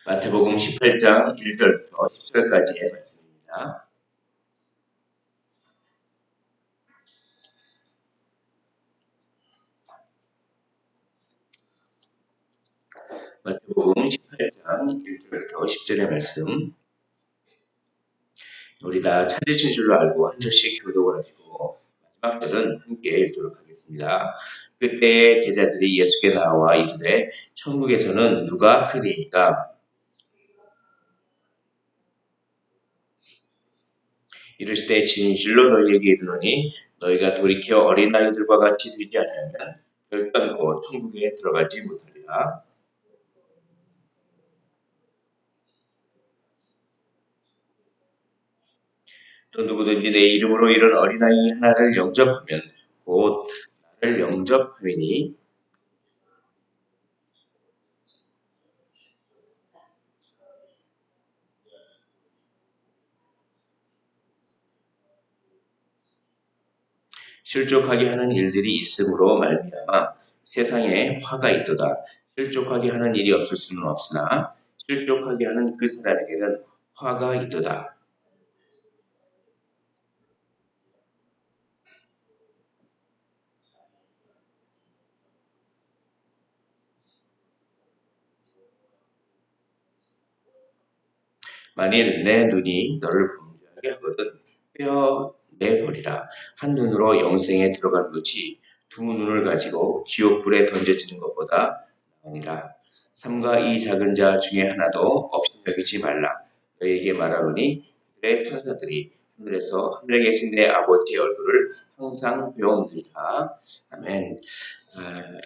마태복음 18장 1절부터 10절까지의 말씀입니다. 마태복음 18장 1절부터 10절의 말씀. 우리 다 찾으신 줄로 알고 한 절씩 교독을 하시고 마지막 절은 함께 읽도록 하겠습니다. 그때 제자들이 예수께 나와 이르되 천국에서는 누가 크리이까? 이르시되 진실로 너희에게 이르노니 너희가 돌이켜 어린아이들과 같이 되지 않으면 결단코 천국에 들어가지 못하리라. 또 누구든지 내 이름으로 이런 어린아이 하나를 영접하면 곧 나를 영접함이니 실족하게 하는 일들이 있음으로 말미암아 세상에 화가 있도다. 실족하게 하는 일이 없을 수는 없으나 실족하게 하는 그 사람에게는 화가 있도다. 만일 내 눈이 너를 범죄하게 하거든 떼어내버리라. 한 눈으로 영생에 들어가는 것이 두 눈을 가지고 지옥불에 던져지는 것보다 나으니라. 삼가 이 작은 자 중에 하나도 없이 여기지 말라. 너희에게 말하노니 그들의 천사들이 하늘에서 하늘에 계신 내 아버지의 얼굴을 항상 배움들다. 아멘.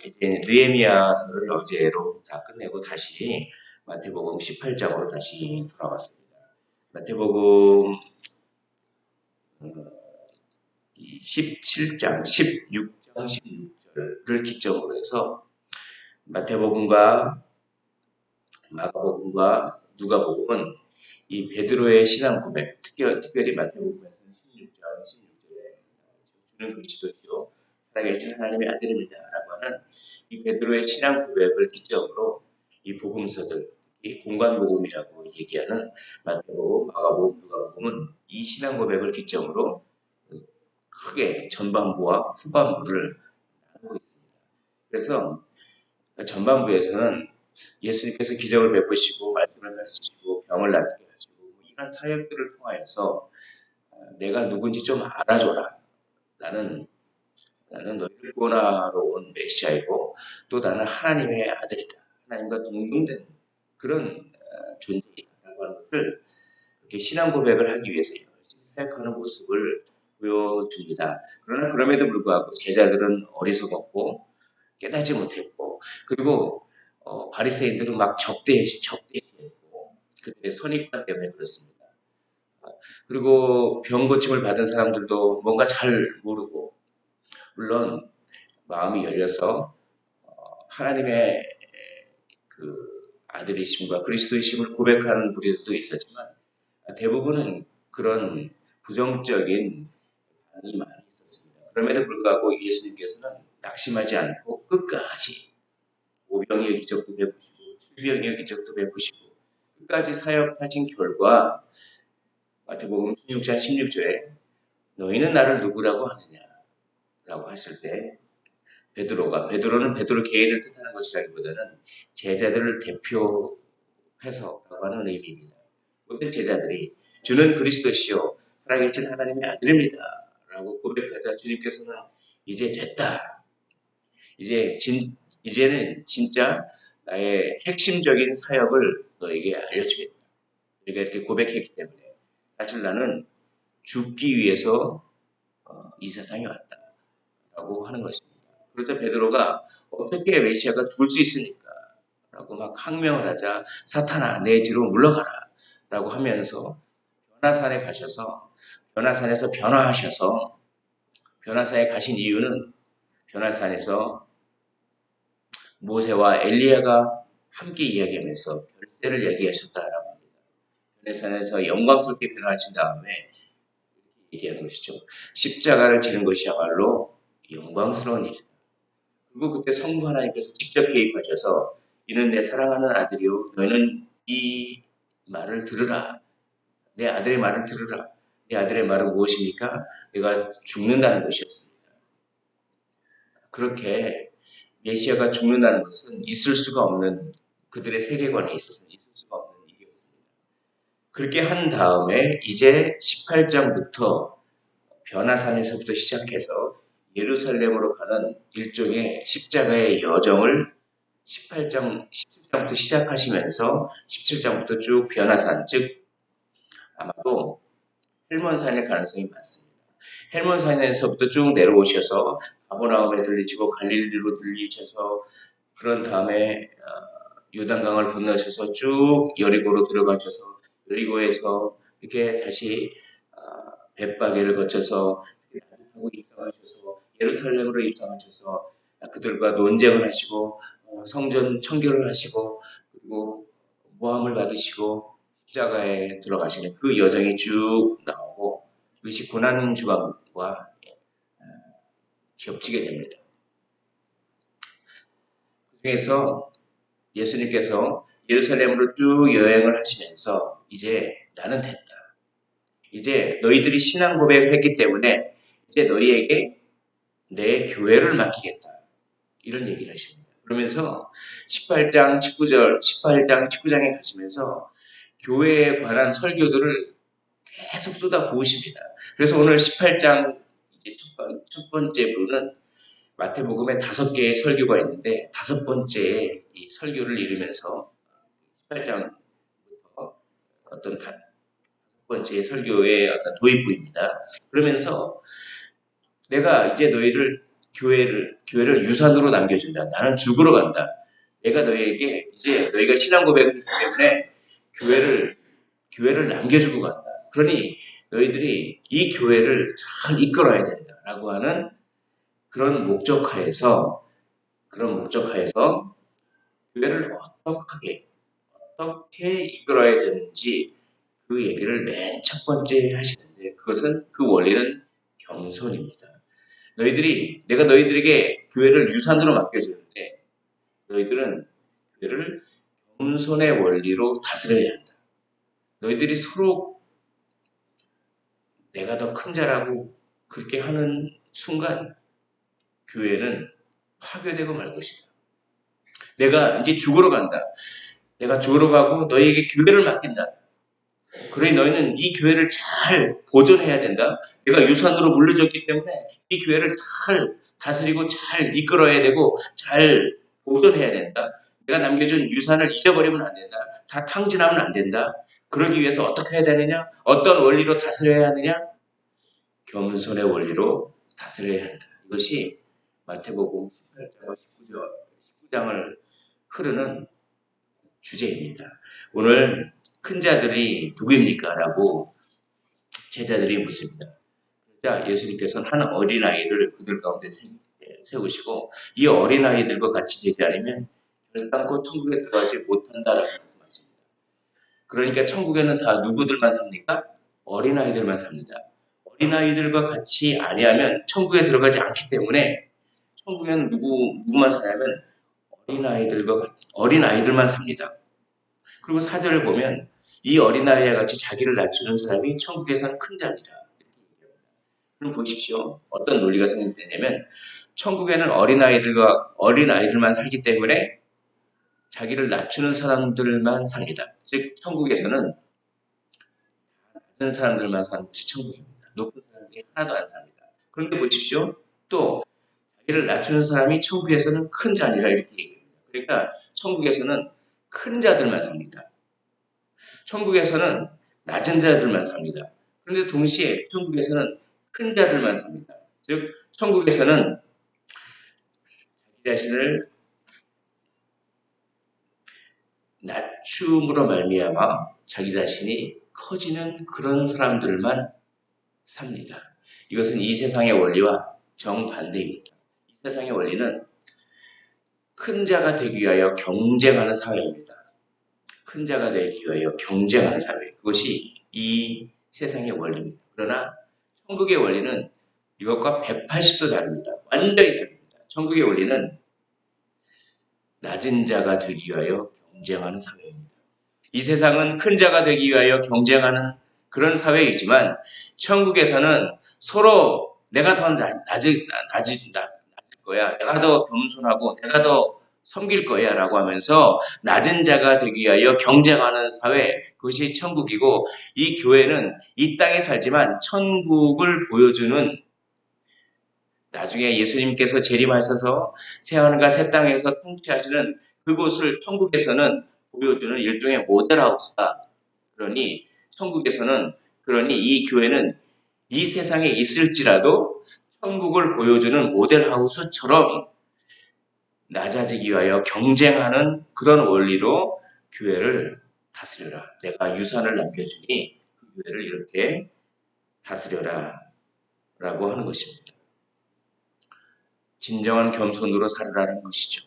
이제 느헤미야서를 어제로 다 끝내고 다시 마태복음 18장으로 다시 돌아왔습니다. 마태복음 17장, 16장, 16절을 기점으로 해서 마태복음과 마가복음과 누가복음은 이 베드로의 신앙 고백, 특별히 마태복음에서는 16장, 16절에 주는 그리스도시요 살아계신 하나님의 아들입니다 라고 하는 이 베드로의 신앙 고백을 기점으로 이 복음서들, 이 공관복음이라고 얘기하는 마태복음, 마가복음, 누가복음은 이 신앙 고백을 기점으로 크게 전반부와 후반부를 나누고 있습니다. 그래서 전반부에서는 예수님께서 기적을 베푸시고 말씀을 가르치시고 병을 낫게 하시고 이런 사역들을 통하여서 내가 누군지 좀 알아줘라. 나는 너희를 구원하러 온 메시아이고 또 나는 하나님의 아들이다. 하나님과 동등된 그런 존재이다라고 하는 것을 그렇게 신앙 고백을 하기 위해서 열심히 사역하는 모습을 보여줍니다. 그러나 그럼에도 불구하고 제자들은 어리석었고 깨닫지 못했고 그리고 바리새인들은 막 적대시했고 그들의 선입관 때문에 그렇습니다. 그리고 병 고침을 받은 사람들도 뭔가 잘 모르고 물론 마음이 열려서 하나님의 그 아들이심과 그리스도이심을 고백하는 무리들도 있었지만 대부분은 그런 부정적인 반응이 많이 있었습니다. 그럼에도 불구하고 예수님께서는 낙심하지 않고 끝까지 오병이의 기적도 베푸시고 칠병이의 기적도 베푸시고 끝까지 사역하신 결과 마태복음 16장 16절에 너희는 나를 누구라고 하느냐라고 했을 때 베드로는 베드로 개인을 뜻하는 것이라기보다는 제자들을 대표해서 하는 의미입니다. 모든 제자들이 주는 그리스도시요 살아계신 하나님의 아들입니다. 라고 고백하자 주님께서는 이제 됐다. 이제는 진짜 나의 핵심적인 사역을 너에게 알려주겠다. 내가 이렇게 고백했기 때문에 사실 나는 죽기 위해서 이 세상에 왔다. 라고 하는 것입니다. 그래서 베드로가 어떻게 메시아가 죽을 수 있습니까? 라고 막 항명을 하자 사탄아 내 뒤로 물러가라. 라고 하면서 변화산에 가셔서 변화산에서 변화하셔서 변화산에 가신 이유는 변화산에서 모세와 엘리야가 함께 이야기하면서 별세를 얘기하셨다라고 합니다. 변화산에서 영광스럽게 변화하신 다음에 얘기하는 것이죠. 십자가를 지는 것이야말로 영광스러운 일이다. 그리고 그때 성부 하나님께서 직접 개입하셔서 이는 내 사랑하는 아들이요 너희는 이 말을 들으라. 내 아들의 말을 들으라. 내 아들의 말은 무엇입니까? 내가 죽는다는 것이었습니다. 그렇게 메시아가 죽는다는 것은 있을 수가 없는, 그들의 세계관에 있어서는 있을 수가 없는 일이었습니다. 그렇게 한 다음에 이제 18장부터 변화산에서부터 시작해서 예루살렘으로 가는 일종의 십자가의 여정을 17장부터 시작하시면서 17장부터 쭉 변화산, 즉 아마도 헬몬산일 가능성이 많습니다. 헬몬산에서부터 쭉 내려오셔서 가버나움에 들리치고 갈릴리로 들리셔서 그런 다음에 요단강을 건너셔서 쭉 여리고로 들어가셔서 여리고에서 이렇게 다시 벳바게를 거쳐서 하고 입성하셔서 예루살렘으로 입성하셔서 그들과 논쟁을 하시고 성전 청결을 하시고 그리고 모함을 받으시고 십자가에 들어가시는 그 여정이 쭉 나오고 그것이 고난 주간과 겹치게 됩니다. 그 중에서 예수님께서 예루살렘으로 쭉 여행을 하시면서 이제 나는 됐다. 이제 너희들이 신앙 고백을 했기 때문에 이제 너희에게 내 교회를 맡기겠다. 이런 얘기를 하십니다. 그러면서 18장 19장에 가시면서 교회에 관한 설교들을 계속 쏟아 부으십니다. 그래서 오늘 18장 이제 첫 번째 부분은 마태복음에 5개의 설교가 있는데 5번째 이 설교를 이루면서 18장부터 어떤 5번째 설교의 어떤 도입부입니다. 그러면서 내가 이제 너희를 교회를 유산으로 남겨준다. 나는 죽으러 간다. 내가 너희에게 이제 너희가 신앙 고백을 했기 때문에 교회를 남겨주고 간다. 그러니 너희들이 이 교회를 잘 이끌어야 된다라고 하는 그런 목적하에서 교회를 어떻게 이끌어야 되는지 그 얘기를 맨 첫 번째 하시는데 그것은 그 원리는 겸손입니다. 내가 너희들에게 교회를 유산으로 맡겨주는데 너희들은 교회를 겸손의 원리로 다스려야 한다. 너희들이 서로 내가 더 큰 자라고 그렇게 하는 순간 교회는 파괴되고 말 것이다. 내가 이제 죽으러 간다. 내가 죽으러 가고 너희에게 교회를 맡긴다. 그러니 너희는 이 교회를 잘 보존해야 된다. 내가 유산으로 물려줬기 때문에 이 교회를 잘 다스리고 잘 이끌어야 되고 잘 보존해야 된다. 내가 남겨준 유산을 잊어버리면 안 된다. 다 탕진하면 안 된다. 그러기 위해서 어떻게 해야 되느냐? 어떤 원리로 다스려야 하느냐? 겸손의 원리로 다스려야 한다. 이것이 마태복음 18장과 19장을 흐르는 주제입니다. 오늘 큰 자들이 누구입니까? 라고 제자들이 묻습니다. 자, 예수님께서는 한 어린아이를 그들 가운데 세우시고 이 어린아이들과 같이 되지 않으면 결단코 천국에 들어가지 못한다라고 말씀하십니다. 그러니까 천국에는 다 누구들만 삽니까? 어린아이들만 삽니다. 어린아이들과 같이 아니하면 천국에 들어가지 않기 때문에 천국에는 누구만 사냐면 어린아이들만 삽니다. 그리고 4절을 보면 이 어린아이와 같이 자기를 낮추는 사람이 천국에서는 큰 자니라. 그럼 보십시오. 어떤 논리가 성립되냐면 천국에는 어린아이들만 살기 때문에 자기를 낮추는 사람들만 삽니다. 즉 천국에서는 낮은 사람들만 사는 것이 천국입니다. 높은 사람들이 하나도 안 삽니다. 그런데 보십시오. 또 자기를 낮추는 사람이 천국에서는 큰 자니라 이렇게 얘기합니다. 그러니까 천국에서는 큰 자들만 삽니다. 천국에서는 낮은 자들만 삽니다. 그런데 동시에 천국에서는 큰 자들만 삽니다. 즉 천국에서는 자기 자신을 낮춤으로 말미암아 자기 자신이 커지는 그런 사람들만 삽니다. 이것은 이 세상의 원리와 정반대입니다. 이 세상의 원리는 큰 자가 되기 위하여 경쟁하는 사회입니다. 큰 자가 되기 위하여 경쟁하는 사회. 그것이 이 세상의 원리입니다. 그러나 천국의 원리는 이것과 180도 다릅니다. 완전히 다릅니다. 천국의 원리는 낮은 자가 되기 위하여 경쟁하는 사회입니다. 이 세상은 큰 자가 되기 위하여 경쟁하는 그런 사회이지만 천국에서는 서로 내가 더 낮을 거야. 내가 더 겸손하고 내가 더 섬길 거야 라고 하면서 낮은 자가 되기 위하여 경쟁하는 사회, 그것이 천국이고, 이 교회는 이 땅에 살지만 천국을 보여주는, 나중에 예수님께서 재림하셔서 새하늘과 새 땅에서 통치하시는 그곳을 천국에서는 보여주는 일종의 모델하우스다. 그러니 천국에서는, 그러니 이 교회는 이 세상에 있을지라도 천국을 보여주는 모델하우스처럼 낮아지기 위하여 경쟁하는 그런 원리로 교회를 다스려라. 내가 유산을 남겨주니 그 교회를 이렇게 다스려라 라고 하는 것입니다. 진정한 겸손으로 살아라는 것이죠.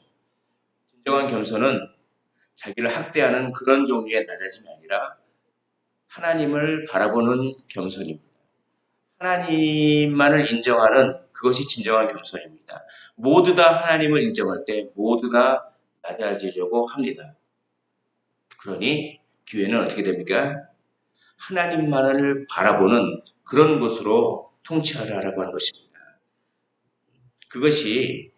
진정한 겸손은 자기를 학대하는 그런 종류의 낮아짐이 아니라 하나님을 바라보는 겸손입니다. 하나님만을 인정하는 그것이 진정한 겸손입니다. 모두 다 하나님을 인정할 때 모두 다 낮아지려고 합니다. 그러니 교회는 어떻게 됩니까? 하나님만을 바라보는 그런 곳으로 통치하라라고 하는 것입니다. 그것이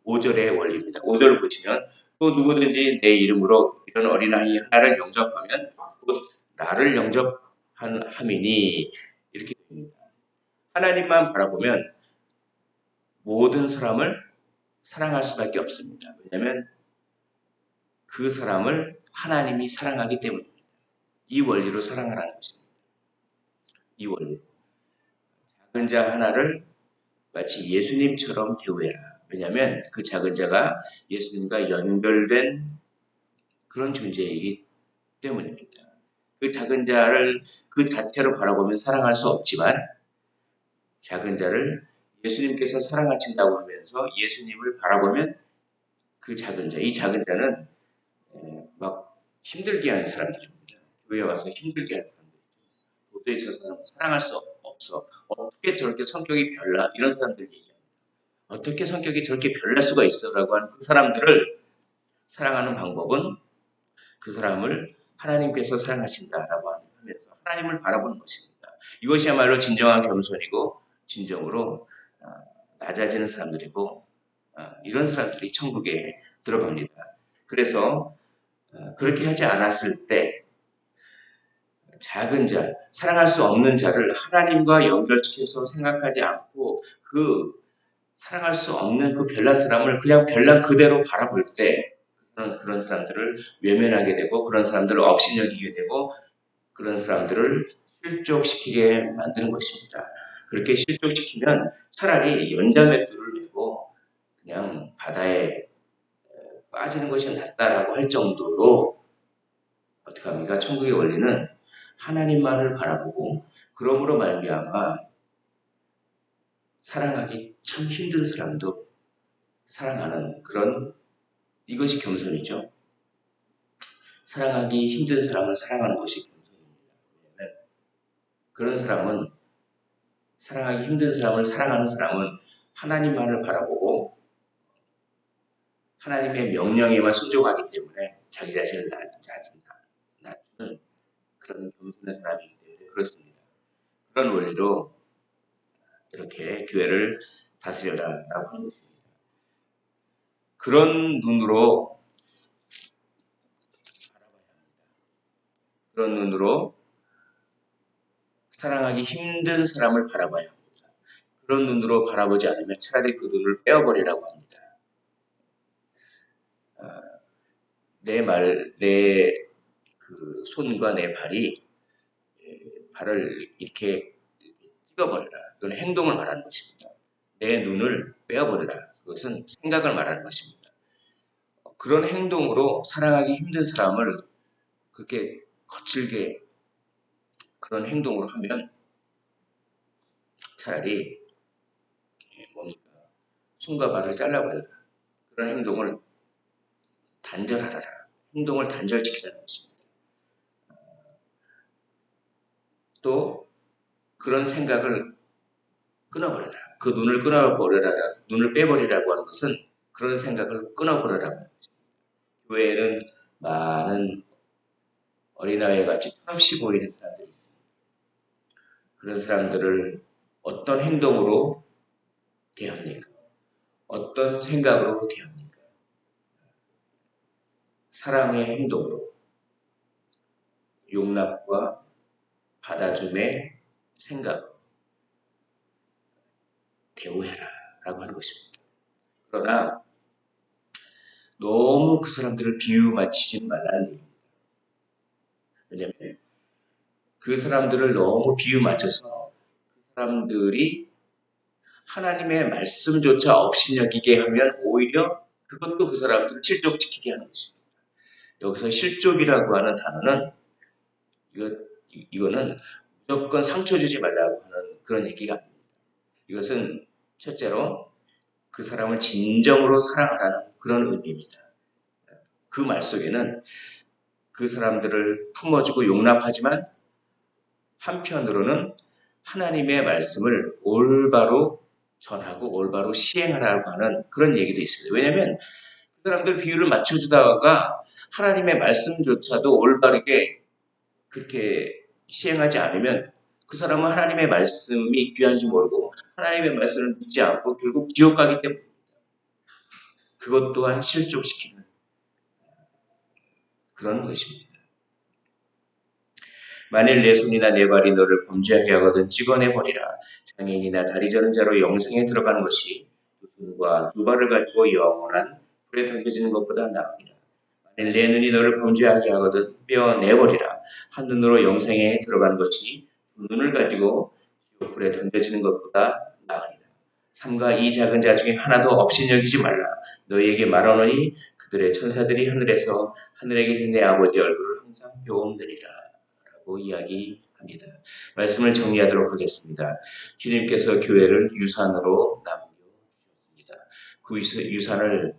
5절의 원리입니다. 5절을 보시면 또 누구든지 내 이름으로 이런 어린아이 하나를 영접하면 곧 나를 영접한 함이니, 이렇게 됩니다. 하나님만 바라보면 모든 사람을 사랑할 수밖에 없습니다. 왜냐하면 그 사람을 하나님이 사랑하기 때문입니다. 이 원리로 사랑하라는 것입니다. 이 원리. 작은 자 하나를 마치 예수님처럼 대우해라. 왜냐하면 그 작은 자가 예수님과 연결된 그런 존재이기 때문입니다. 그 작은 자를 그 자체로 바라보면 사랑할 수 없지만, 작은 자를 예수님께서 사랑하신다고 하면서 예수님을 바라보면 그 작은 자, 이 작은 자는 막 힘들게 하는 사람들입니다. 교회에 와서 힘들게 하는 사람들이죠. 도저히 저 사람은 사랑할 수 없어. 어떻게 저렇게 성격이 별나? 이런 사람들 얘기합니다. 어떻게 성격이 저렇게 별날 수가 있어? 라고 하는 그 사람들을 사랑하는 방법은 그 사람을 하나님께서 사랑하신다라고 하면서 하나님을 바라보는 것입니다. 이것이야말로 진정한 겸손이고 진정으로 낮아지는 사람들이고, 이런 사람들이 천국에 들어갑니다. 그래서 그렇게 하지 않았을 때 작은 자, 사랑할 수 없는 자를 하나님과 연결시켜서 생각하지 않고 그 사랑할 수 없는 그 별난 사람을 그냥 별난 그대로 바라볼 때 그런 사람들을 외면하게 되고, 그런 사람들을 업신여기게 되고, 그런 사람들을 실족시키게 만드는 것입니다. 그렇게 실족시키면 차라리 연자맷돌을 메고 그냥 바다에 빠지는 것이 낫다라고 할 정도로, 어떻게 합니까? 천국의 원리는 하나님만을 바라보고, 그러므로 말미암아 사랑하기 참 힘든 사람도 사랑하는 그런, 이것이 겸손이죠. 사랑하기 힘든 사람을 사랑하는 것이 겸손입니다. 왜냐하면 그런 사람은, 사랑하기 힘든 사람을 사랑하는 사람은 하나님만을 바라보고 하나님의 명령에만 순종하기 때문에 자기 자신을 낮추는 그런 겸손한 사람이기 때문에 그렇습니다. 그런 원리로 이렇게 교회를 다스려라라고 하는 것입니다. 그런 눈으로 바라봐야 합니다. 그런 눈으로 사랑하기 힘든 사람을 바라봐야 합니다. 그런 눈으로 바라보지 않으면 차라리 그 눈을 빼어버리라고 합니다. 내 그 손과 내 발이, 발을 이렇게 찍어버려라. 그건 행동을 말하는 것입니다. 내 눈을 빼어버려라. 그것은 생각을 말하는 것입니다. 그런 행동으로 사랑하기 힘든 사람을 그렇게 거칠게 그런 행동으로 하면 차라리 뭡니까? 손과 발을 잘라버려라. 그런 행동을 단절하라. 행동을 단절시키라는 것입니다. 또 그런 생각을 끊어버려라. 그 눈을 끊어버려라. 눈을 빼버리라고 하는 것은 그런 생각을 끊어버려라고 하는 것입니다. 교회에는 많은 어린아이 같이 철없이 보이는 사람들이 있습니다. 그런 사람들을 어떤 행동으로 대합니까? 어떤 생각으로 대합니까? 사랑의 행동으로, 용납과 받아줌의 생각으로 대우해라 라고 하는 것입니다. 그러나 너무 그 사람들을 비유 맞추지 말라는 얘기입니다. 왜냐하면 그 사람들을 너무 비유 맞춰서 그 사람들이 하나님의 말씀조차 업신여기게 하면 오히려 그것도 그 사람들을 실족시키게 하는 것입니다. 여기서 실족이라고 하는 단어는 이거는 무조건 상처 주지 말라고 하는 그런 얘기가 아닙니다. 이것은 첫째로 그 사람을 진정으로 사랑하라는 그런 의미입니다. 그 말 속에는 그 사람들을 품어주고 용납하지만 한편으로는 하나님의 말씀을 올바로 전하고 올바로 시행하라고 하는 그런 얘기도 있습니다. 왜냐하면 그 사람들 비유를 맞춰주다가 하나님의 말씀조차도 올바르게 그렇게 시행하지 않으면 그 사람은 하나님의 말씀이 귀한지 모르고 하나님의 말씀을 믿지 않고 결국 지옥 가기 때문입니다. 그것 또한 실족시키는 그런 것입니다. 만일 내 손이나 내 발이 너를 범죄하게 하거든 찍어내버리라. 장애인이나 다리 저는 자로 영생에 들어가는 것이 두 손과 두 발을 가지고 영원한 불에 던져지는 것보다 나으니라. 만일 내 눈이 너를 범죄하게 하거든 빼어내버리라. 한 눈으로 영생에 들어가는 것이 두 눈을 가지고 지옥 불에 던져지는 것보다 나으니라. 삼가 이 작은 자 중에 하나도 업신여기지 말라. 너희에게 말하노니 그들의 천사들이 하늘에서 하늘에 계신 내 아버지 얼굴을 항상 보옵느니라. 라고 이야기합니다. 말씀을 정리하도록 하겠습니다. 주님께서 교회를 유산으로 남겨주셨습니다. 그 유산을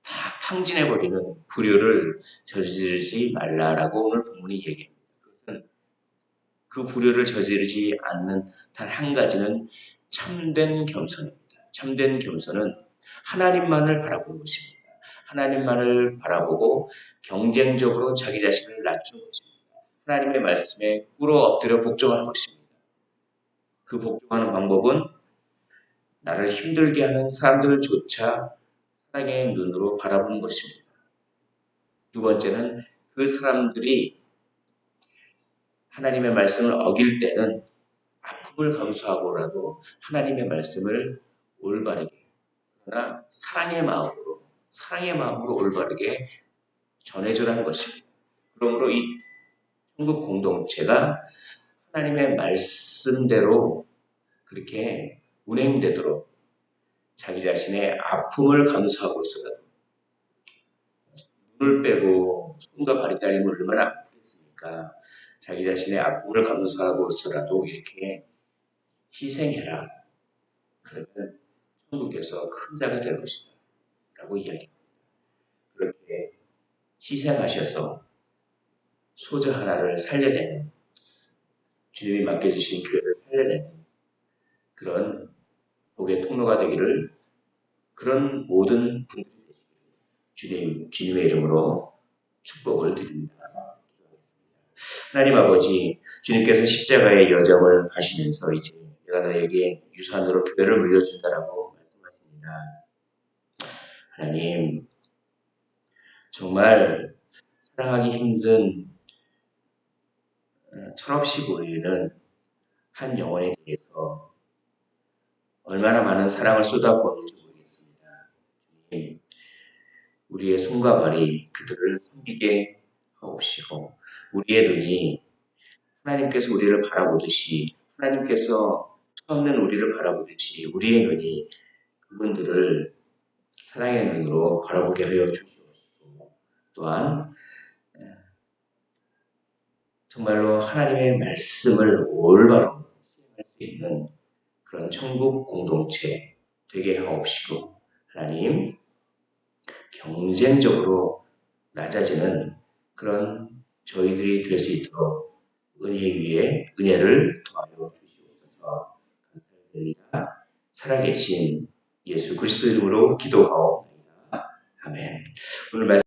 다 탕진해버리는 불효를 저지르지 말라라고 오늘 본문이 얘기합니다. 그것은 그 불효를 저지르지 않는 단 한 가지는 참된 겸손입니다. 참된 겸손은 하나님만을 바라보는 것입니다. 하나님만을 바라보고 경쟁적으로 자기 자신을 낮추는 것입니다. 하나님의 말씀에 꿇어 엎드려 복종하는 것입니다. 그 복종하는 방법은 나를 힘들게 하는 사람들조차 사랑의 눈으로 바라보는 것입니다. 두 번째는 그 사람들이 하나님의 말씀을 어길 때는 아픔을 감수하고라도 하나님의 말씀을 올바르게 그러나 사랑의 마음으로 올바르게 전해주라는 것입니다. 그러므로 이 천국 공동체가 하나님의 말씀대로 그렇게 운행되도록 자기 자신의 아픔을 감수하고서라도 눈을 빼고 손과 발이 딸리면 얼마나 아프겠습니까? 자기 자신의 아픔을 감수하고서라도 이렇게 희생해라. 그러면 천국에서 큰 자가 될 것이다. 라고 이야기합니다. 그렇게 희생하셔서 소자 하나를 살려내는 주님이 맡겨주신 교회를 살려내는 그런 복의 통로가 되기를 그런 모든 분들이 되시기를 주님의 이름으로 축복을 드립니다. 하나님 아버지, 주님께서 십자가의 여정을 가시면서 이제 내가 너에게 유산으로 교회를 물려준다라고 말씀하십니다. 하나님, 정말 사랑하기 힘든 철없이 보이는 한 영혼에 대해서 얼마나 많은 사랑을 쏟아부었는지 모르겠습니다. 주님, 우리의 손과 발이 그들을 섬기게 하옵시고 우리의 눈이 하나님께서 우리를 바라보듯이 하나님께서 처음는 우리를 바라보듯이 우리의 눈이 그분들을 사랑의 눈으로 바라보게 하여 주시옵시고 또한 정말로 하나님의 말씀을 올바로 수행할 수 있는 그런 천국 공동체 되게 하옵시고 하나님 경쟁적으로 낮아지는 그런 저희들이 될 수 있도록 은혜 위에 은혜를 더하여 주시옵소서 감사드립니다. 살아계신 예수 그리스도 이름으로 기도하옵나이다. 아멘. 오늘 말씀